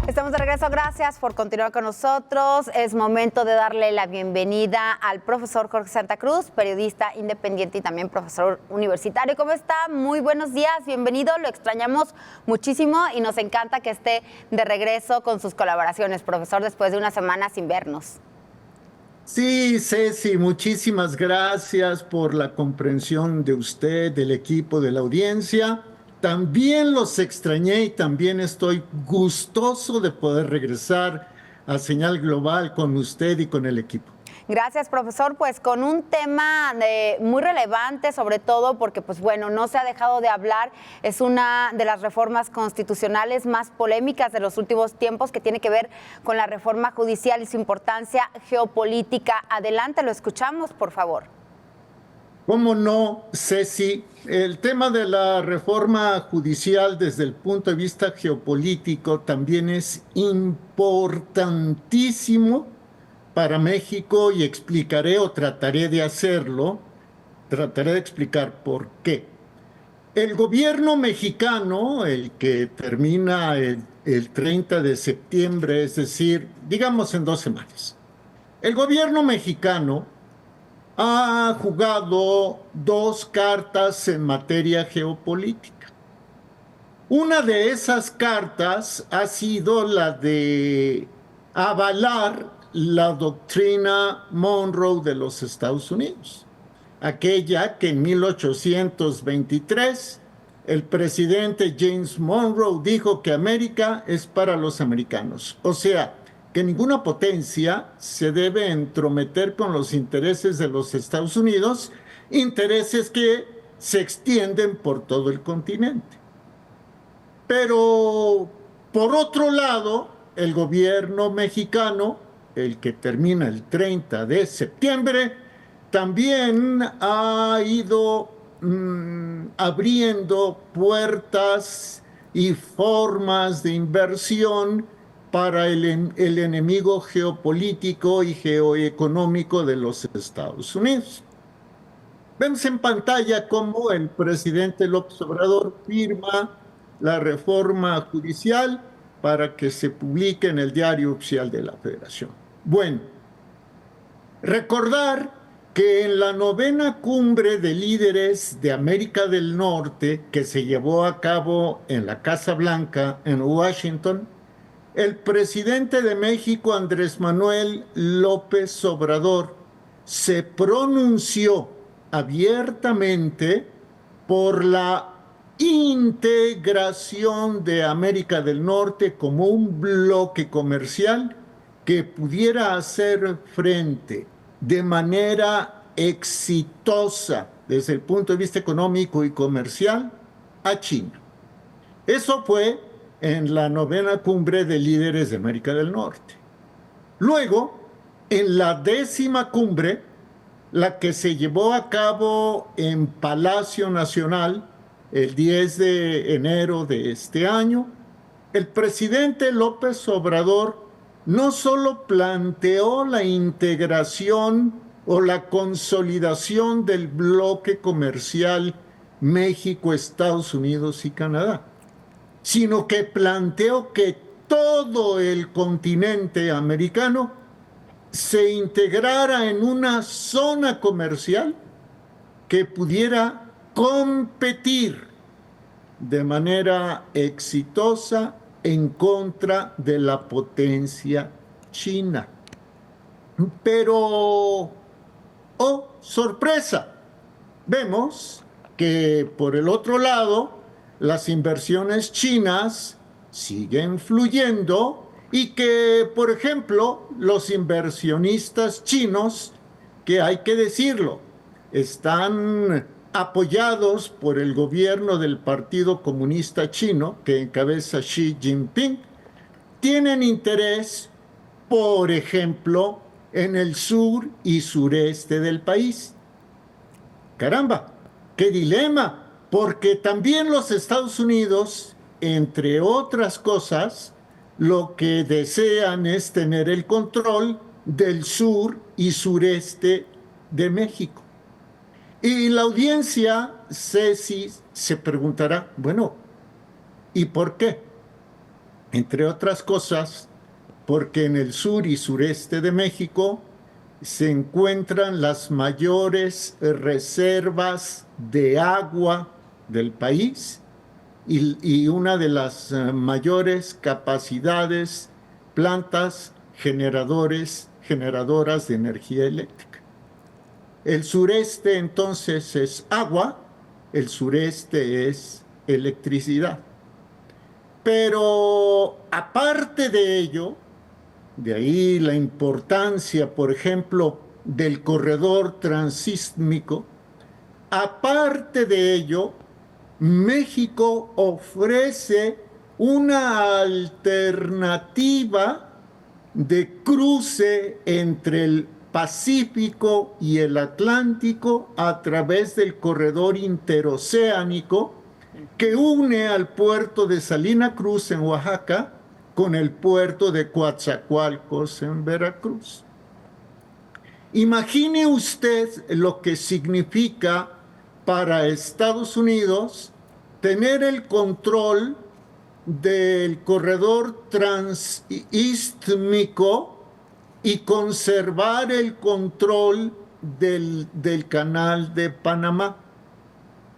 Estamos de regreso, gracias por continuar con nosotros. Es momento de darle la bienvenida al profesor Jorge Santa Cruz, periodista independiente y también profesor universitario. ¿Cómo está? Muy buenos días, bienvenido. Lo extrañamos muchísimo y nos encanta que esté de regreso con sus colaboraciones, profesor, después de una semana sin vernos. Sí, Ceci, muchísimas gracias por la comprensión de usted, del equipo, de la audiencia. También los extrañé y también estoy gustoso de poder regresar a Señal Global con usted y con el equipo. Gracias, profesor. Pues con un tema muy relevante, sobre todo porque, pues bueno, no se ha dejado de hablar. Es una de las reformas constitucionales más polémicas de los últimos tiempos, que tiene que ver con la reforma judicial y su importancia geopolítica. Adelante, lo escuchamos, por favor. ¿Cómo no, Ceci? El tema de la reforma judicial desde el punto de vista geopolítico también es importantísimo para México y explicaré o trataré de hacerlo, trataré de explicar por qué. El gobierno mexicano, el que termina el 30 de septiembre, es decir, digamos en 2 semanas, el gobierno mexicano ha jugado dos cartas en materia geopolítica. Una de esas cartas ha sido la de avalar la doctrina Monroe de los Estados Unidos, aquella que en 1823 el presidente James Monroe dijo que América es para los americanos. O sea, que ninguna potencia se debe entrometer con los intereses de los Estados Unidos, intereses que se extienden por todo el continente. Pero, por otro lado, el gobierno mexicano, el que termina el 30 de septiembre, también ha ido abriendo puertas y formas de inversión para el enemigo geopolítico y geoeconómico de los Estados Unidos. Vemos en pantalla cómo el presidente López Obrador firma la reforma judicial para que se publique en el Diario Oficial de la Federación. Bueno, recordar que en la 9ª cumbre de líderes de América del Norte, que se llevó a cabo en la Casa Blanca, en Washington, el presidente de México, Andrés Manuel López Obrador, se pronunció abiertamente por la integración de América del Norte como un bloque comercial que pudiera hacer frente de manera exitosa desde el punto de vista económico y comercial a China. Eso fue en la 9ª cumbre de líderes de América del Norte. Luego, en la 10ª cumbre, la que se llevó a cabo en Palacio Nacional el 10 de enero de este año, el presidente López Obrador no solo planteó la integración o la consolidación del bloque comercial México, Estados Unidos y Canadá, sino que planteó que todo el continente americano se integrara en una zona comercial que pudiera competir de manera exitosa en contra de la potencia china. Pero, oh, sorpresa, vemos que por el otro lado, las inversiones chinas siguen fluyendo y que, por ejemplo, los inversionistas chinos, que hay que decirlo, están apoyados por el gobierno del Partido Comunista Chino, que encabeza Xi Jinping, tienen interés, por ejemplo, en el sur y sureste del país. Caramba, qué dilema, porque también los Estados Unidos, entre otras cosas, lo que desean es tener el control del sur y sureste de México. Y la audiencia, Ceci, se preguntará, bueno, ¿y por qué? entre otras cosas, porque en el sur y sureste de México se encuentran las mayores reservas de agua del país y una de las mayores capacidades, plantas generadoras de energía eléctrica. El sureste entonces es agua, el sureste es electricidad. Pero aparte de ello, de ahí la importancia, por ejemplo, del corredor transísmico, aparte de ello, México ofrece una alternativa de cruce entre el Pacífico y el Atlántico a través del corredor interoceánico que une al puerto de Salina Cruz en Oaxaca con el puerto de Coatzacoalcos en Veracruz. Imagine usted lo que significa para Estados Unidos tener el control del corredor transístmico y conservar el control del canal de Panamá.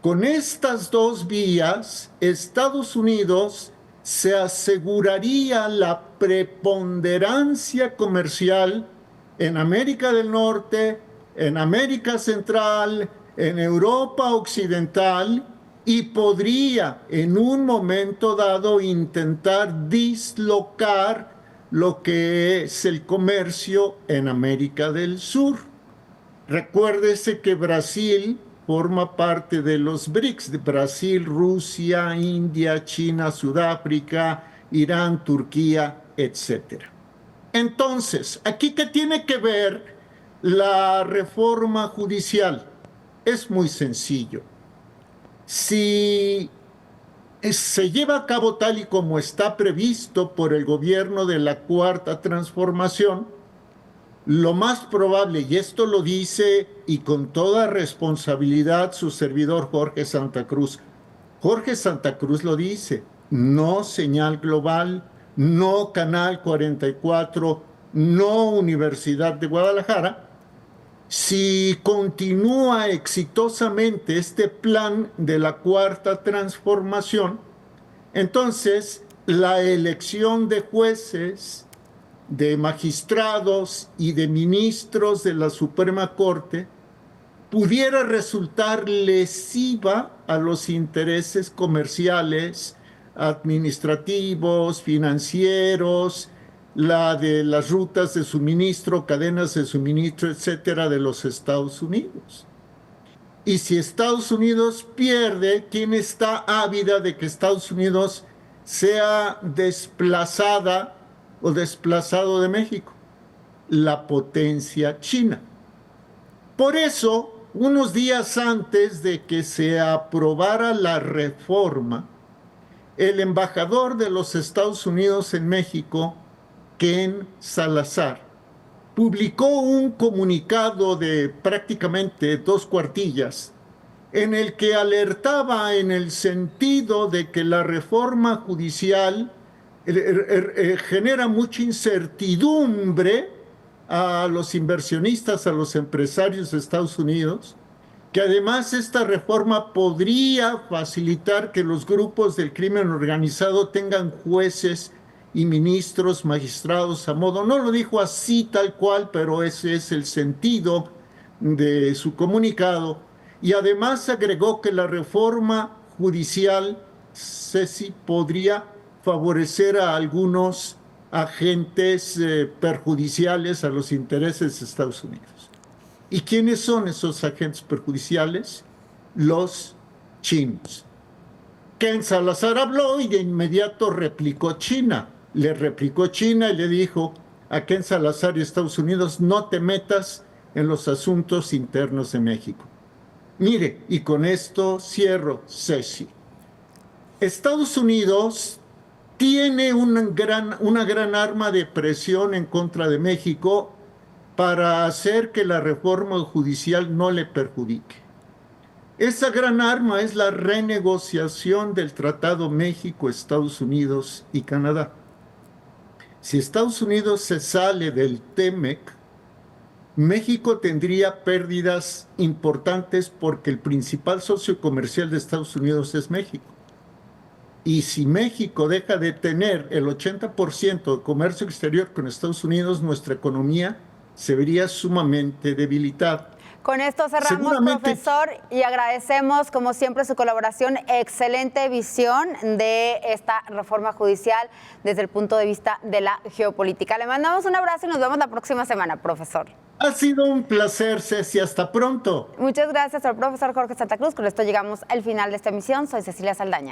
Con estas dos vías, Estados Unidos se aseguraría la preponderancia comercial en América del Norte, en América Central, en Europa Occidental y podría en un momento dado intentar dislocar lo que es el comercio en América del Sur. Recuérdese que Brasil forma parte de los BRICS, de Brasil, Rusia, India, China, Sudáfrica, Irán, Turquía, etc. Entonces, ¿aquí qué tiene que ver la reforma judicial? Es muy sencillo. Si se lleva a cabo tal y como está previsto por el gobierno de la Cuarta Transformación, lo más probable, y esto lo dice y con toda responsabilidad su servidor Jorge Santa Cruz, Jorge Santa Cruz lo dice, no señal global, no Canal 44, no Universidad de Guadalajara. Si continúa exitosamente este plan de la Cuarta Transformación, entonces la elección de jueces, de magistrados y de ministros de la Suprema Corte pudiera resultar lesiva a los intereses comerciales, administrativos, financieros, la de las rutas de suministro, cadenas de suministro, etcétera, de los Estados Unidos. Y si Estados Unidos pierde, ¿quién está ávida de que Estados Unidos sea desplazada o desplazado de México? La potencia china. Por eso, unos días antes de que se aprobara la reforma, el embajador de los Estados Unidos en México, Ken Salazar, publicó un comunicado de prácticamente 2 cuartillas en el que alertaba en el sentido de que la reforma judicial genera mucha incertidumbre a los inversionistas, a los empresarios de Estados Unidos, que además esta reforma podría facilitar que los grupos del crimen organizado tengan jueces y ministros, magistrados a modo. No lo dijo así tal cual, pero ese es el sentido de su comunicado. Y además agregó que la reforma judicial, Ceci, podría favorecer a algunos agentes perjudiciales a los intereses de Estados Unidos. ¿Y quiénes son esos agentes perjudiciales? Los chinos. Ken Salazar habló y de inmediato replicó China. Le replicó China y le dijo a Ken Salazar y Estados Unidos, no te metas en los asuntos internos de México. Mire, y con esto cierro, Ceci. Estados Unidos tiene una gran arma de presión en contra de México para hacer que la reforma judicial no le perjudique. Esa gran arma es la renegociación del Tratado México, Estados Unidos y Canadá. Si Estados Unidos se sale del TEMEC, México tendría pérdidas importantes porque el principal socio comercial de Estados Unidos es México. Y si México deja de tener el 80% de comercio exterior con Estados Unidos, nuestra economía se vería sumamente debilitada. Con esto cerramos, profesor, y agradecemos, como siempre, su colaboración. Excelente visión de esta reforma judicial desde el punto de vista de la geopolítica. Le mandamos un abrazo y nos vemos la próxima semana, profesor. Ha sido un placer, Ceci. Hasta pronto. Muchas gracias al profesor Jorge Santa Cruz. Con esto llegamos al final de esta emisión. Soy Cecilia Saldaña.